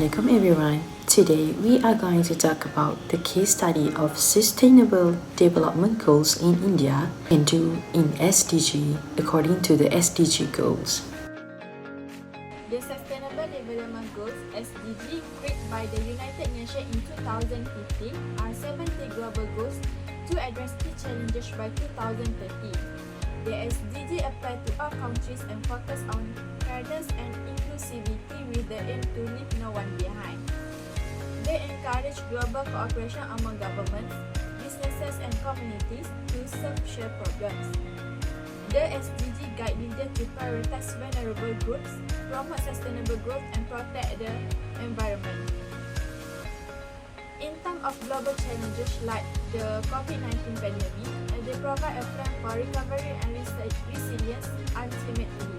Assalamualaikum everyone. Today we are going to talk about the case study of Sustainable Development Goals in India and do in SDG according to the SDG goals. The Sustainable Development Goals (SDG) created by the United Nations in 2015 are 70 global goals to address key challenges by 2030. The SDG apply to all countries and focus on fairness and inclusivity with the aim to leave no one behind. They encourage global cooperation among governments, businesses and communities to solve shared problems. The SDG guide leaders to prioritize vulnerable groups, promote sustainable growth and protect the environment. In terms of global challenges like the COVID-19 pandemic, they provide a plan for recovery and resilience. Ultimately,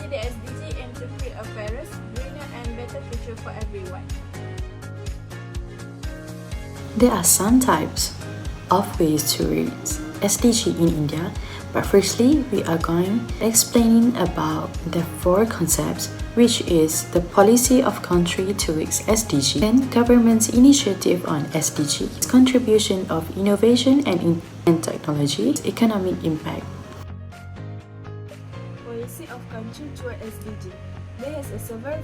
the SDG aim to create a fairer, greener and better future for everyone. There are some types of ways to read SDG in India, but firstly we are going explaining about the four concepts, which is the policy of country towards SDG, then government's initiative on SDG, its contribution of innovation and technology, economic impact. Policy of country toward SDG. There is several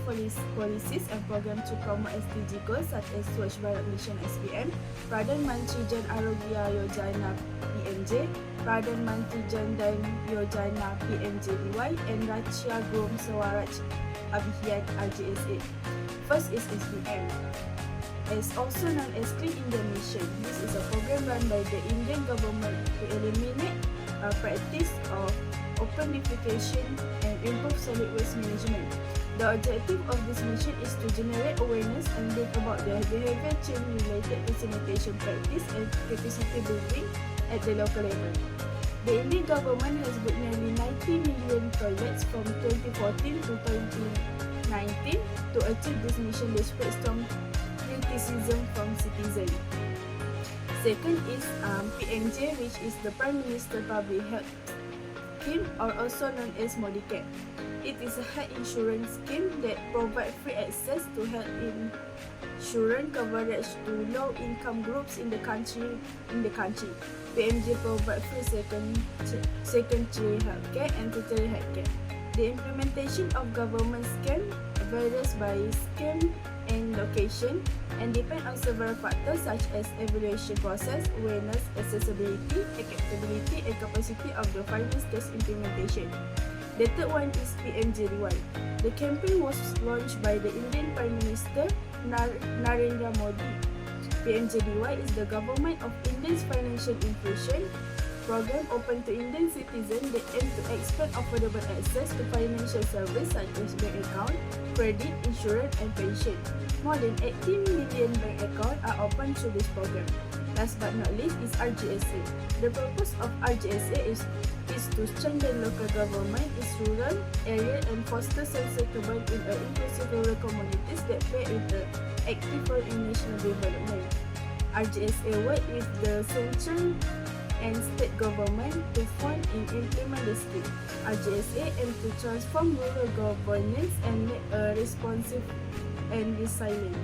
policies and programs to promote SDG goals such as Swachh Bharat Mission (SBM), Pradhan Mantri Jan Arogya Yojana (PMJ), Pradhan Mantri Jan Dhan Yojana (PMJDY), and Rajya Gram Swaraj Abhiyan (RJSA). First is SBM, is also known as Clean India Mission. This is a program run by the Indian government to eliminate practice of open defecation and improve solid waste management. The objective of this mission is to generate awareness and bring about the behavior change related to sanitation practice and capacity building at the local level. The Indian government has built nearly 90 million toilets from 2014 to 2019 to achieve this mission despite strong criticism from citizens. Second is PMJ, which is the Prime Minister Public Health Scheme, or also known as Modicare. It is a health insurance scheme that provides free access to health insurance coverage to low-income groups in the country. PMJ provides free secondary healthcare and tertiary healthcare. The implementation of government scheme varies by scheme and location and depend on several factors such as evaluation process, awareness, accessibility, acceptability and capacity of the finance test implementation. The third one is PMJDY. The campaign was launched by the Indian Prime Minister Narendra Modi. PMJDY is the Government of India's financial inclusion program open to Indian citizens that aim to expand affordable access to financial services such as bank account, credit, insurance and pension. More than 18 million bank accounts are opened through this program. Last but not least is RJSA. The purpose of RJSA is to strengthen local government in rural areas and foster self-settlement in inclusive rural communities that play an active role in national development. RJSA works with the central and state government to fund and implement the scheme. RJSA aims to transform rural governance and make a responsive and resilient.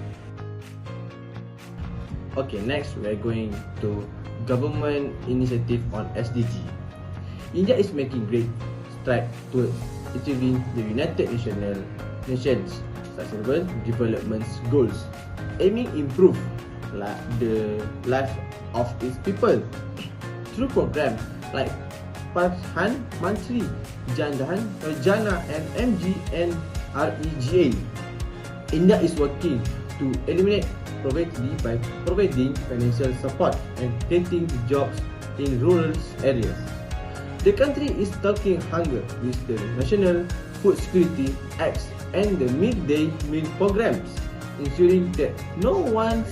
Okay, next we are going to government initiative on SDG. India is making great strides towards achieving the United Nations Sustainable Development Goals, aiming improve the life of its people. Through programs like Pradhan Mantri Jan Dhan Yojana and MGNREGA, India is working to eliminate poverty by providing financial support and creating jobs in rural areas. The country is tackling hunger with the National Food Security Act and the midday meal programs, ensuring that no one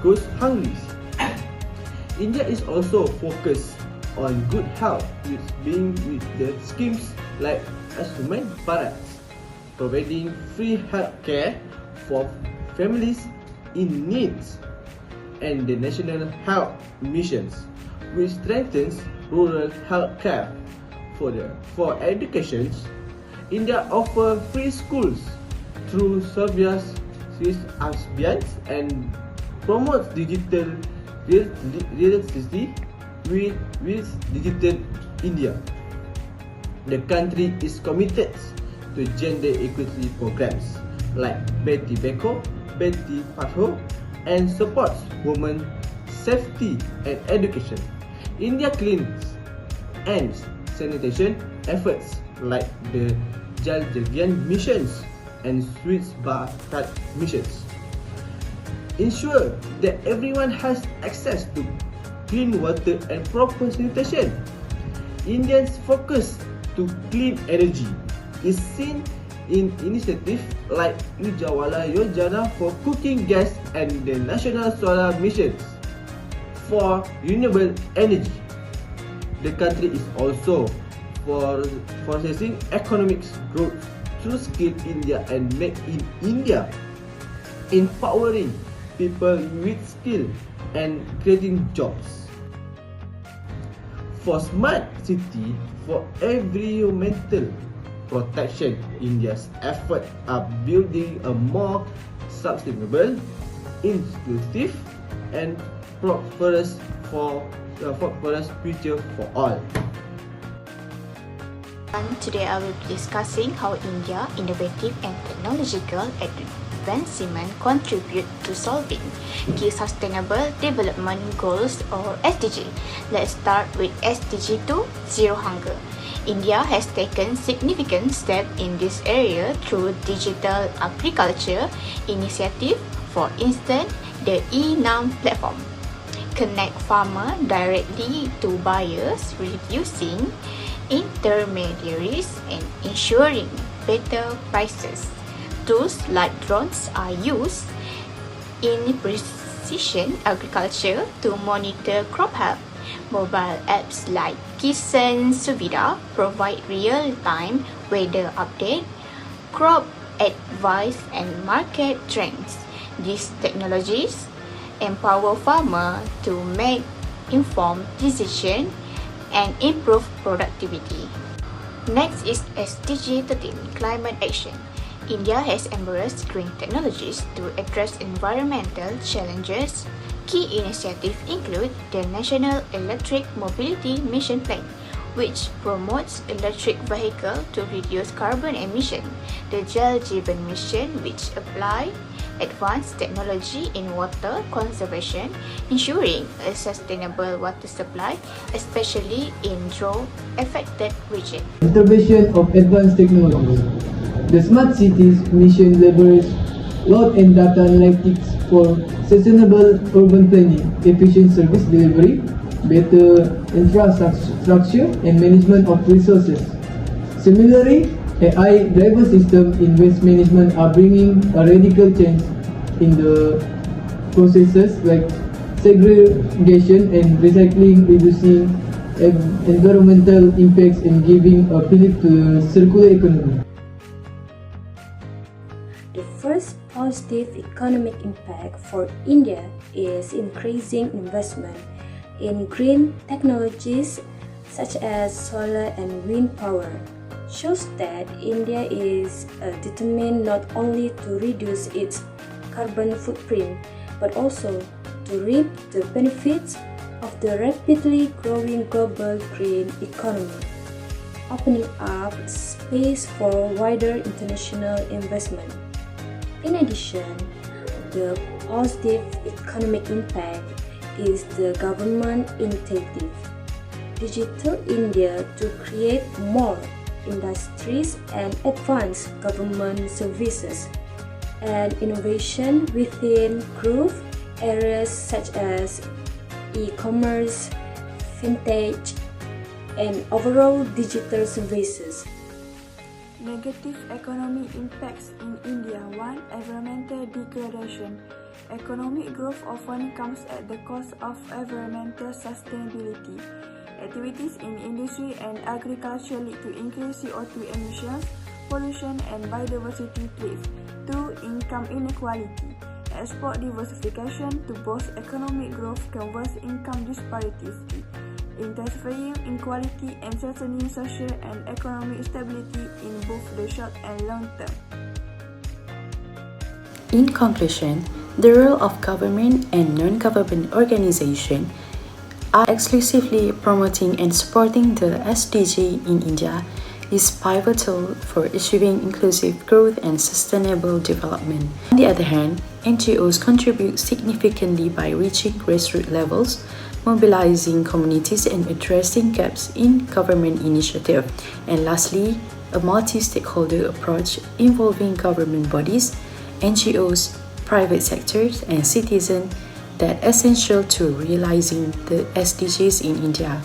goes hungry. India is also focused on good health with the schemes like Ayushman Bharat, providing free health care for families in need, and the National Health Missions, which strengthens rural health care. For education, India offers free schools through Serbia's Swiss ambience and promotes digital literacy with Digital India. The country is committed to gender equality programs like Beti Beko, Beti Padho, and supports women's safety and education. India cleans and sanitation efforts like the Jal Jeevan missions and Swachh Bharat missions ensure that everyone has access to clean water and proper sanitation. India's focus to clean energy is seen in initiatives like Ujjwala Yojana for cooking gas and the National Solar Missions for renewable energy. The country is also forcing economic growth through Skill India and Make in India, empowering people with skill and creating jobs. For smart city, for environmental protection, India's efforts are building a more sustainable, inclusive, and prosperous future for all. Today I will be discussing how India innovative and technological advancement contribute to solving key sustainable development goals or SDG. Let's start with SDG 2, Zero Hunger. India has taken significant steps in this area through digital agriculture initiative. For instance, the eNam platform connect farmer directly to buyers, reducing intermediaries and ensuring better prices. Tools like drones are used in precision agriculture to monitor crop health. Mobile apps like Kisan Suvidha provide real-time weather update, crop advice and market trends. These technologies empower farmers to make informed decisions and improve productivity. Next is SDG 13, Climate Action. India has embraced green technologies to address environmental challenges. Key initiatives include the National Electric Mobility Mission Plan, which promotes electric vehicles to reduce carbon emission, the Jal Jeevan mission, which applies advanced technology in water conservation, ensuring a sustainable water supply, especially in drought-affected regions. Intervention of advanced technologies. The Smart Cities mission leverages load and data analytics for sustainable urban planning, efficient service delivery, better infrastructure, and management of resources. Similarly, AI-driven systems in waste management are bringing a radical change in the processes like segregation and recycling, reducing environmental impacts and giving a fillip to the circular economy. The first positive economic impact for India is increasing investment in green technologies such as solar and wind power. Shows that India is determined not only to reduce its carbon footprint but also to reap the benefits of the rapidly growing global green economy, opening up space for wider international investment. In addition, the positive economic impact is the government initiative, Digital India, to create more industries and advance government services, and innovation within growth areas such as e-commerce, fintech, and overall digital services. Negative economic impacts in India. 1. Environmental degradation. Economic growth often comes at the cost of environmental sustainability. Activities in industry and agriculture lead to increased CO2 emissions, pollution, and biodiversity cliff. 2. Income inequality. Export diversification to boost economic growth can worsen income disparities, intensifying inequality and threatening social and economic stability in both the short and long term. In conclusion, the role of government and non-government organizations are exclusively promoting and supporting the SDG in India is pivotal for achieving inclusive growth and sustainable development. On the other hand, NGOs contribute significantly by reaching grassroots levels, mobilizing communities and addressing gaps in government initiative. And lastly, a multi-stakeholder approach involving government bodies, NGOs, private sectors, and citizens that essential to realizing the SDGs in India.